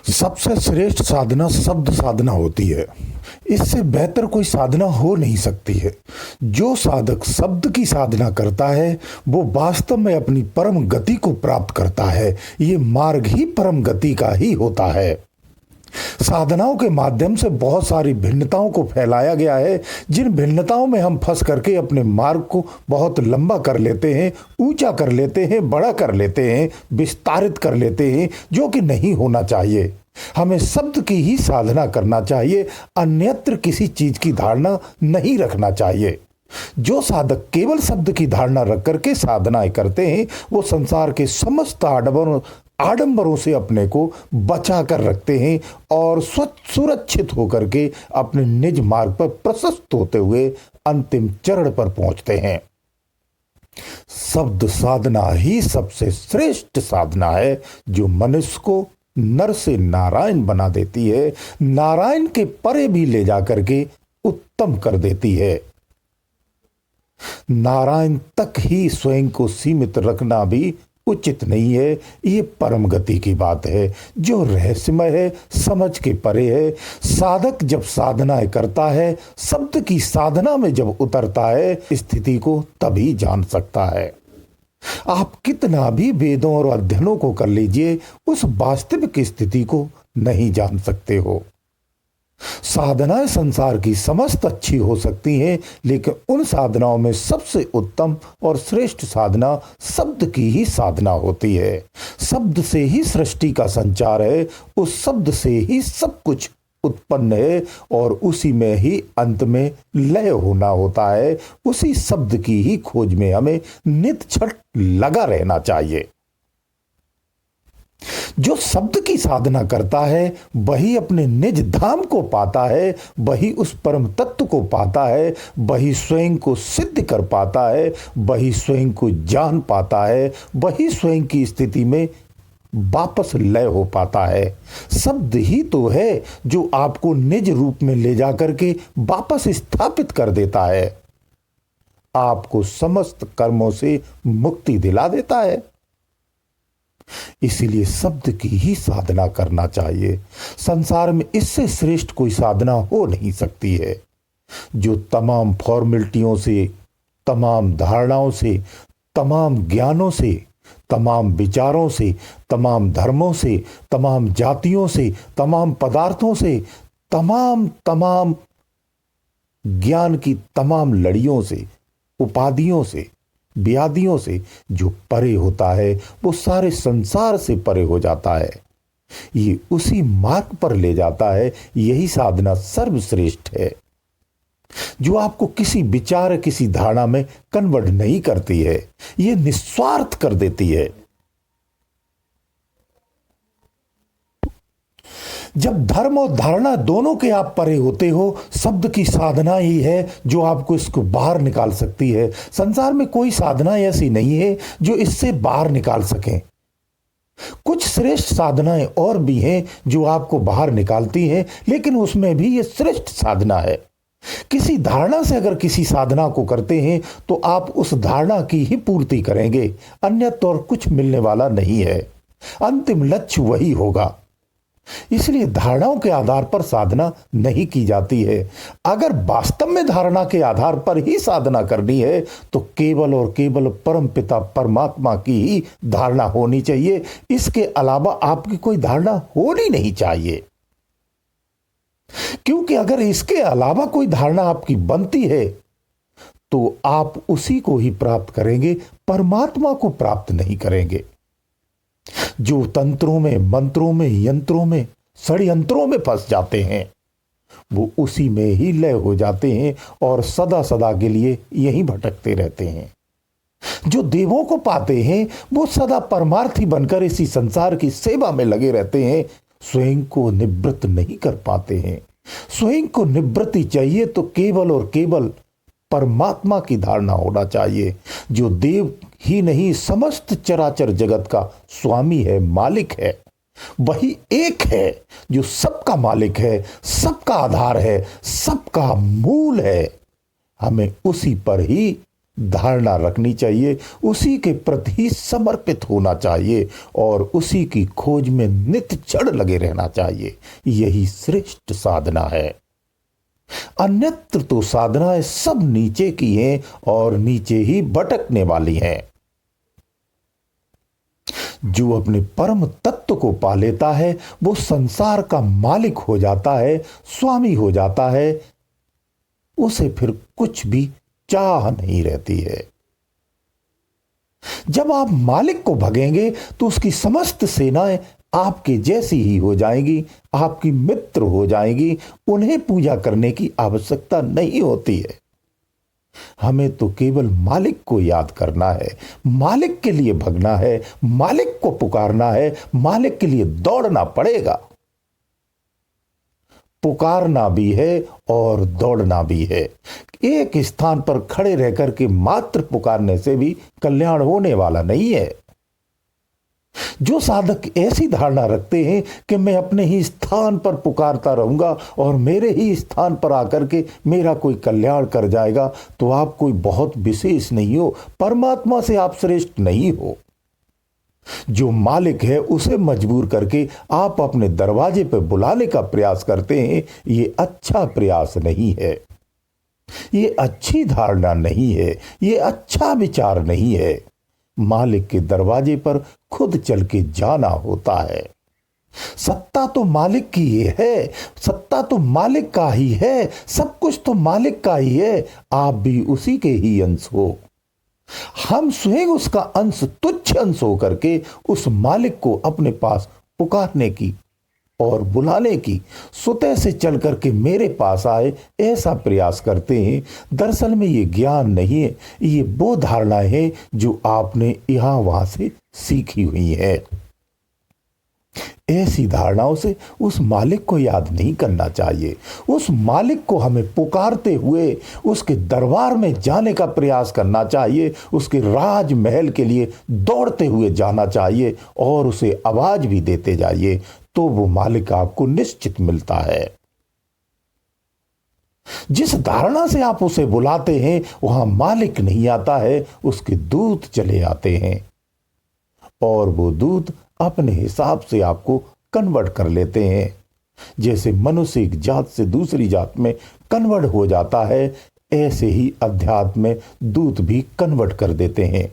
सबसे श्रेष्ठ साधना शब्द साधना होती है। इससे बेहतर कोई साधना हो नहीं सकती है। जो साधक शब्द की साधना करता है वो वास्तव में अपनी परम गति को प्राप्त करता है। ये मार्ग ही परम गति का ही होता है। साधनाओं के माध्यम से बहुत सारी भिन्नताओं को फैलाया गया है, जिन भिन्नताओं में हम फंस करके अपने मार्ग को बहुत लंबा कर लेते हैं, ऊंचा कर लेते हैं, बड़ा कर लेते हैं, विस्तारित कर लेते हैं, जो कि नहीं होना चाहिए। हमें शब्द की ही साधना करना चाहिए, अन्यत्र किसी चीज की धारणा नहीं रखना चाहिए। जो साधक केवल शब्द की धारणा रख करके साधनाएं करते हैं वो संसार के समस्त आडंबरों से अपने को बचा कर रखते हैं और सुरक्षित होकर के अपने निज मार्ग पर प्रशस्त होते हुए अंतिम चरण पर पहुंचते हैं। शब्द साधना ही सबसे श्रेष्ठ साधना है, जो मनुष्य को नर से नारायण बना देती है, नारायण के परे भी ले जाकर के उत्तम कर देती है। नारायण तक ही स्वयं को सीमित रखना भी उचित नहीं है। ये परम गति की बात है, जो रहस्यमय है, समझ के परे है। साधक जब साधनाएं करता है, शब्द की साधना में जब उतरता है, स्थिति को तभी जान सकता है। आप कितना भी वेदों और अध्ययनों को कर लीजिए, उस वास्तविक स्थिति को नहीं जान सकते हो। साधनाएं संसार की समस्त अच्छी हो सकती हैं, लेकिन उन साधनाओं में सबसे उत्तम और श्रेष्ठ साधना शब्द की ही साधना होती है। शब्द से ही सृष्टि का संचार है, उस शब्द से ही सब कुछ उत्पन्न है और उसी में ही अंत में लय होना होता है। उसी शब्द की ही खोज में हमें नित छठ लगा रहना चाहिए। जो शब्द की साधना करता है वही अपने निज धाम को पाता है, वही उस परम तत्व को पाता है, वही स्वयं को सिद्ध कर पाता है, वही स्वयं को जान पाता है, वही स्वयं की स्थिति में वापस लय हो पाता है। शब्द ही तो है जो आपको निज रूप में ले जाकर के वापस स्थापित कर देता है, आपको समस्त कर्मों से मुक्ति दिला देता है। इसीलिए शब्द की ही साधना करना चाहिए। संसार में इससे श्रेष्ठ कोई साधना हो नहीं सकती है, जो तमाम फॉर्मेलिटियों से, तमाम धारणाओं से, तमाम ज्ञानों से, तमाम विचारों से, तमाम धर्मों से, तमाम जातियों से, तमाम पदार्थों से, तमाम ज्ञान की तमाम लड़ियों से, उपाधियों से, व्याधियों से जो परे होता है, वो सारे संसार से परे हो जाता है। ये उसी मार्ग पर ले जाता है। यही साधना सर्वश्रेष्ठ है, जो आपको किसी विचार, किसी धारणा में कन्वर्ट नहीं करती है, ये निस्वार्थ कर देती है। जब धर्म और धारणा दोनों के आप परे होते हो, शब्द की साधना ही है जो आपको इसको बाहर निकाल सकती है। संसार में कोई साधना ऐसी नहीं है जो इससे बाहर निकाल सके। कुछ श्रेष्ठ साधनाएं और भी हैं जो आपको बाहर निकालती हैं, लेकिन उसमें भी ये श्रेष्ठ साधना है। किसी धारणा से अगर किसी साधना को करते हैं तो आप उस धारणा की ही पूर्ति करेंगे, अन्यथा और कुछ मिलने वाला नहीं है। अंतिम लक्ष्य वही होगा। इसलिए धारणाओं के आधार पर साधना नहीं की जाती है। अगर वास्तव में धारणा के आधार पर ही साधना करनी है तो केवल और केवल परम पिता परमात्मा की ही धारणा होनी चाहिए। इसके अलावा आपकी कोई धारणा होनी नहीं चाहिए, क्योंकि अगर इसके अलावा कोई धारणा आपकी बनती है तो आप उसी को ही प्राप्त करेंगे, परमात्मा को प्राप्त नहीं करेंगे। जो तंत्रों में, मंत्रों में, यंत्रों में, षड्यंत्रों में फंस जाते हैं वो उसी में ही लय हो जाते हैं और सदा सदा के लिए यहीं भटकते रहते हैं। जो देवों को पाते हैं वो सदा परमार्थी बनकर इसी संसार की सेवा में लगे रहते हैं, स्वयं को निवृत्त नहीं कर पाते हैं। स्वयं को निवृत्ति चाहिए तो केवल और केवल परमात्मा की धारणा होना चाहिए, जो देव ही नहीं समस्त चराचर जगत का स्वामी है, मालिक है। वही एक है जो सबका मालिक है, सबका आधार है, सबका मूल है। हमें उसी पर ही धारणा रखनी चाहिए, उसी के प्रति ही समर्पित होना चाहिए और उसी की खोज में नित्य चढ़ लगे रहना चाहिए। यही श्रेष्ठ साधना है। अन्यत्र तो साधनाएं सब नीचे की हैं और नीचे ही भटकने वाली हैं। जो अपने परम तत्व को पा लेता है वो संसार का मालिक हो जाता है, स्वामी हो जाता है। उसे फिर कुछ भी चाह नहीं रहती है। जब आप मालिक को भगेंगे तो उसकी समस्त सेनाएं आपके जैसी ही हो जाएंगी, आपकी मित्र हो जाएंगी। उन्हें पूजा करने की आवश्यकता नहीं होती है। हमें तो केवल मालिक को याद करना है, मालिक के लिए भगना है, मालिक को पुकारना है, मालिक के लिए दौड़ना पड़ेगा। पुकारना भी है और दौड़ना भी है। एक स्थान पर खड़े रहकर के मात्र पुकारने से भी कल्याण होने वाला नहीं है। जो साधक ऐसी धारणा रखते हैं कि मैं अपने ही स्थान पर पुकारता रहूंगा और मेरे ही स्थान पर आकर के मेरा कोई कल्याण कर जाएगा, तो आप कोई बहुत विशेष नहीं हो, परमात्मा से आप श्रेष्ठ नहीं हो। जो मालिक है उसे मजबूर करके आप अपने दरवाजे पर बुलाने का प्रयास करते हैं, ये अच्छा प्रयास नहीं है, ये अच्छी धारणा नहीं है, ये अच्छा विचार नहीं है। मालिक के दरवाजे पर खुद चल के जाना होता है। सत्ता तो मालिक की ही है, सत्ता तो मालिक का ही है, सब कुछ तो मालिक का ही है। आप भी उसी के ही अंश हो। हम स्वयं उसका अंश, तुच्छ अंश होकर के उस मालिक को अपने पास पुकारने की और बुलाने की, स्वतः से चल करके मेरे पास आए, ऐसा प्रयास करते हैं। दरअसल में ये ज्ञान नहीं है, ये वो धारणाएं हैं जो आपने यहां वहां से सीखी हुई है। ऐसी धारणाओं से उस मालिक को याद नहीं करना चाहिए। उस मालिक को हमें पुकारते हुए उसके दरबार में जाने का प्रयास करना चाहिए, उसके राजमहल के लिए दौड़ते हुए जाना चाहिए और उसे आवाज भी देते जाइए, तो वो मालिक आपको निश्चित मिलता है। जिस धारणा से आप उसे बुलाते हैं वहां मालिक नहीं आता है, उसके दूत चले आते हैं और वो दूत अपने हिसाब से आपको कन्वर्ट कर लेते हैं। जैसे मनुष्य एक जात से दूसरी जात में कन्वर्ट हो जाता है, ऐसे ही अध्यात्म में दूत भी कन्वर्ट कर देते हैं।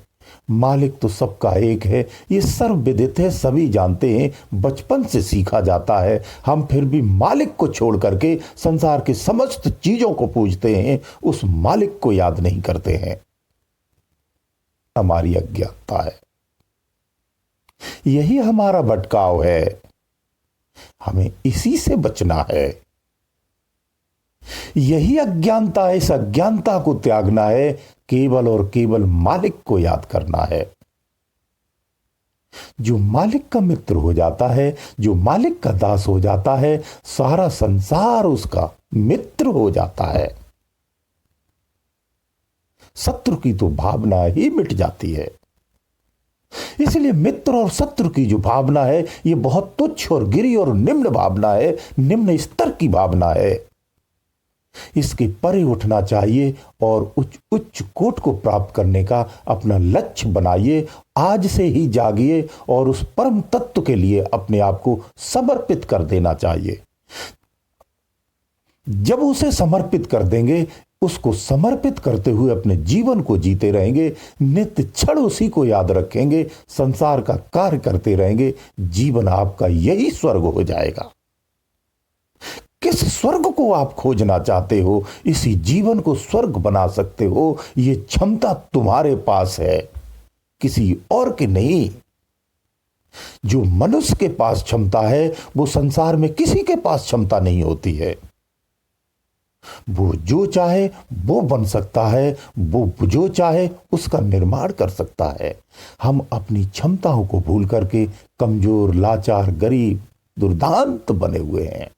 मालिक तो सबका एक है, ये सर्वविदित है, सभी जानते हैं, बचपन से सीखा जाता है। हम फिर भी मालिक को छोड़ करके संसार के समस्त चीजों को पूजते हैं, उस मालिक को याद नहीं करते हैं। हमारी अज्ञानता है, यही हमारा भटकाव है। हमें इसी से बचना है। यही अज्ञानता है, इस अज्ञानता को त्यागना है, केवल और केवल मालिक को याद करना है। जो मालिक का मित्र हो जाता है, जो मालिक का दास हो जाता है, सारा संसार उसका मित्र हो जाता है। शत्रु की तो भावना ही मिट जाती है। इसलिए मित्र और शत्रु की जो भावना है ये बहुत तुच्छ और गिरी और निम्न भावना है, निम्न स्तर की भावना है। इसके परे उठना चाहिए और उच्च उच्च कोट को प्राप्त करने का अपना लक्ष्य बनाइए। आज से ही जागिए और उस परम तत्व के लिए अपने आप को समर्पित कर देना चाहिए। जब उसे समर्पित कर देंगे, उसको समर्पित करते हुए अपने जीवन को जीते रहेंगे, नित्य क्षण उसी को याद रखेंगे, संसार का कार्य करते रहेंगे, जीवन आपका यही स्वर्ग हो जाएगा। किस स्वर्ग को आप खोजना चाहते हो, इसी जीवन को स्वर्ग बना सकते हो, ये क्षमता तुम्हारे पास है, किसी और की नहीं। जो मनुष्य के पास क्षमता है वो संसार में किसी के पास क्षमता नहीं होती है। वो जो चाहे वो बन सकता है, वो जो चाहे उसका निर्माण कर सकता है। हम अपनी क्षमताओं को भूल करके कमजोर, लाचार, गरीब, दुर्दांत बने हुए हैं।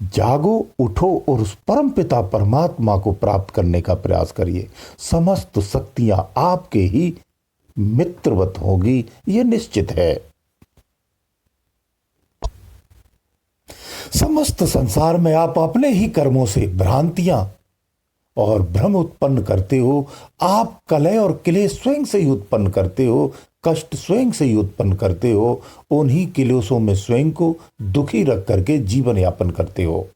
जागो, उठो और उस परम पिता परमात्मा को प्राप्त करने का प्रयास करिए। समस्त शक्तियां आपके ही मित्रवत होगी, यह निश्चित है। समस्त संसार में आप अपने ही कर्मों से भ्रांतियां और भ्रम उत्पन्न करते हो। आप कलह और क्लेश स्वयं से ही उत्पन्न करते हो, कष्ट स्वयं से ही उत्पन्न करते हो। उन्हीं क्लेशों में स्वयं को दुखी रख करके जीवन यापन करते हो।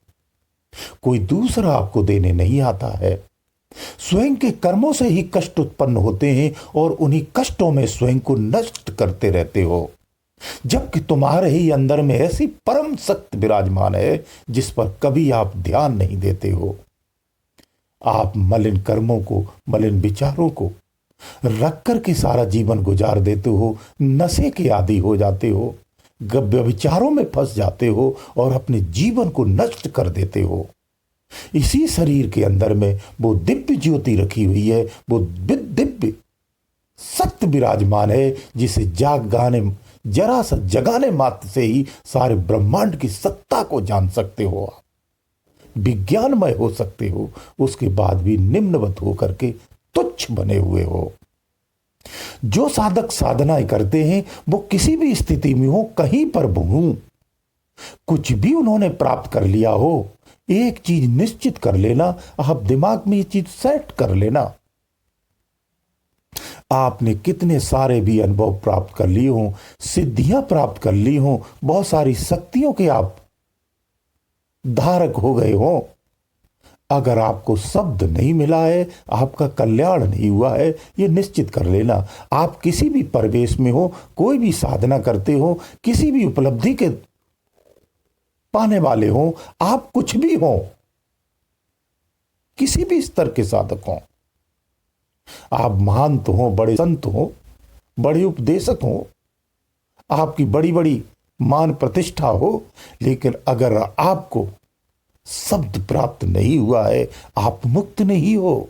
कोई दूसरा आपको देने नहीं आता है। स्वयं के कर्मों से ही कष्ट उत्पन्न होते हैं और उन्हीं कष्टों में स्वयं को नष्ट करते रहते हो, जबकि तुम्हारे ही अंदर में ऐसी परम सत्य विराजमान है जिस पर कभी आप ध्यान नहीं देते हो। आप मलिन कर्मों को, मलिन विचारों को रख करके सारा जीवन गुजार देते हो, नशे के आदी हो जाते हो, गव्य विचारों में फंस जाते हो और अपने जीवन को नष्ट कर देते हो। इसी शरीर के अंदर में वो दिव्य ज्योति रखी हुई है, वो दिव्य सत्य विराजमान है, जिसे जरा सा जगाने मात्र से ही सारे ब्रह्मांड की सत्ता को जान सकते हो। आप विज्ञानमय हो सकते हो, उसके बाद भी निम्नवत होकर के तुच्छ बने हुए हो। जो साधक साधनाएं करते हैं वो किसी भी स्थिति में हो, कहीं पर हो, कुछ भी उन्होंने प्राप्त कर लिया हो, एक चीज निश्चित कर लेना, आप दिमाग में ये चीज सेट कर लेना। आपने कितने सारे भी अनुभव प्राप्त कर लिए हो, सिद्धियां प्राप्त कर ली हो, बहुत सारी शक्तियों के आप धारक हो गए हो, अगर आपको शब्द नहीं मिला है, आपका कल्याण नहीं हुआ है, ये निश्चित कर लेना। आप किसी भी परिवेश में हो, कोई भी साधना करते हो, किसी भी उपलब्धि के पाने वाले हो, आप कुछ भी हो, किसी भी स्तर के साधक हो, आप महंत हो, बड़े संत हो, बड़े उपदेशक हो, आपकी बड़ी बड़ी मान प्रतिष्ठा हो, लेकिन अगर आपको शब्द प्राप्त नहीं हुआ है, आप मुक्त नहीं हो,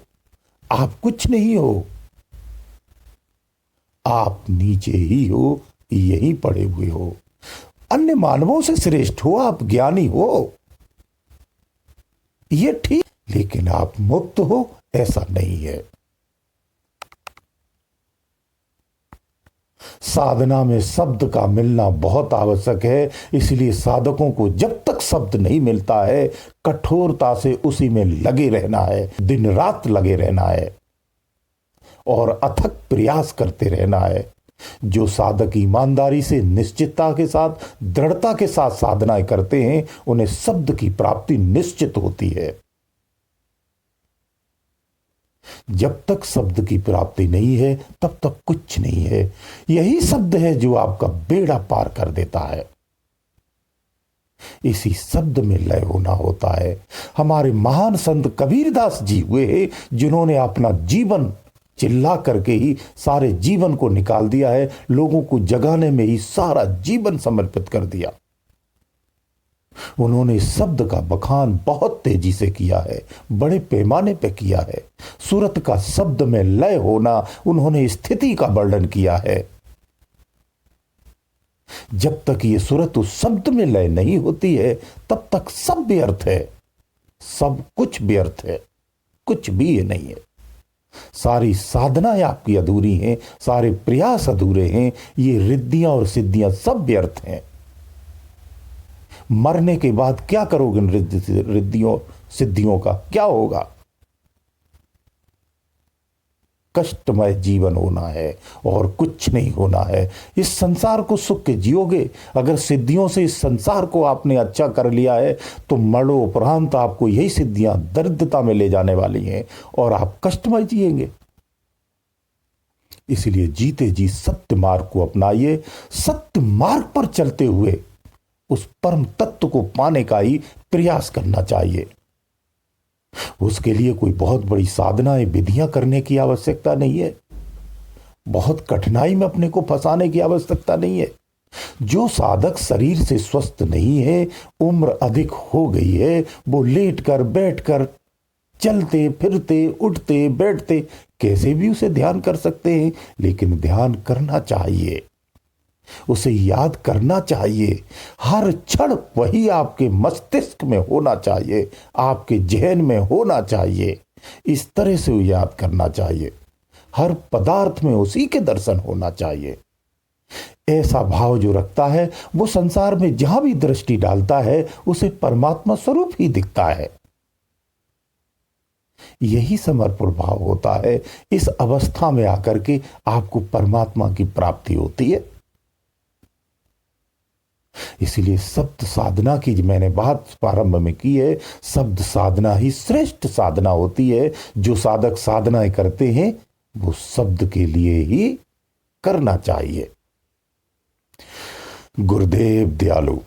आप कुछ नहीं हो, आप नीचे ही हो, यहीं पड़े हुए हो, अन्य मानवों से श्रेष्ठ हो, आप ज्ञानी हो, ये ठीक, लेकिन आप मुक्त हो ऐसा नहीं है। साधना में शब्द का मिलना बहुत आवश्यक है, इसलिए साधकों को जब तक शब्द नहीं मिलता है, कठोरता से उसी में लगे रहना है, दिन रात लगे रहना है और अथक प्रयास करते रहना है। जो साधक ईमानदारी से, निश्चितता के साथ, दृढ़ता के साथ साधनाएं करते हैं, उन्हें शब्द की प्राप्ति निश्चित होती है। जब तक शब्द की प्राप्ति नहीं है, तब तक कुछ नहीं है। यही शब्द है जो आपका बेड़ा पार कर देता है। इसी शब्द में लय होना होता है। हमारे महान संत कबीरदास जी हुए, जिन्होंने अपना जीवन चिल्ला करके ही सारे जीवन को निकाल दिया है, लोगों को जगाने में ही सारा जीवन समर्पित कर दिया। उन्होंने शब्द का बखान बहुत तेजी से किया है, बड़े पैमाने पे किया है। सूरत का शब्द में लय होना, उन्होंने स्थिति का वर्णन किया है। जब तक ये सूरत उस शब्द में लय नहीं होती है, तब तक सब व्यर्थ है, सब कुछ व्यर्थ है, कुछ भी ये नहीं है। सारी साधनाएं आपकी अधूरी हैं, सारे प्रयास अधूरे हैं, ये रिद्धियां और सिद्धियां सब व्यर्थ हैं। मरने के बाद क्या करोगे? रिद्धियों सिद्धियों का क्या होगा? कष्टमय जीवन होना है और कुछ नहीं होना है। इस संसार को सुख के जियोगे। अगर सिद्धियों से इस संसार को आपने अच्छा कर लिया है, तो मरणोपरांत आपको यही सिद्धियां दरिद्रता में ले जाने वाली हैं और आप कष्टमय जिएंगे। इसलिए जीते जी सत्य मार्ग को अपनाइए। सत्य मार्ग पर चलते हुए उस परम तत्व को पाने का ही प्रयास करना चाहिए। उसके लिए कोई बहुत बड़ी साधनाएं, विधियां करने की आवश्यकता नहीं है। बहुत कठिनाई में अपने को फंसाने की आवश्यकता नहीं है। जो साधक शरीर से स्वस्थ नहीं है, उम्र अधिक हो गई है, वो लेट कर, बैठ कर, चलते फिरते, उठते बैठते कैसे भी उसे ध्यान कर सकते हैं, लेकिन ध्यान करना चाहिए, उसे याद करना चाहिए। हर क्षण वही आपके मस्तिष्क में होना चाहिए, आपके जहन में होना चाहिए। इस तरह से याद करना चाहिए। हर पदार्थ में उसी के दर्शन होना चाहिए। ऐसा भाव जो रखता है, वो संसार में जहां भी दृष्टि डालता है, उसे परमात्मा स्वरूप ही दिखता है। यही समर्पण भाव होता है। इस अवस्था में आकर के आपको परमात्मा की प्राप्ति होती है। इसीलिए शब्द साधना की मैंने बात प्रारंभ में की है, शब्द साधना ही श्रेष्ठ साधना होती है। जो साधक साधनाएं करते हैं वो शब्द के लिए ही करना चाहिए। गुरुदेव दयालु।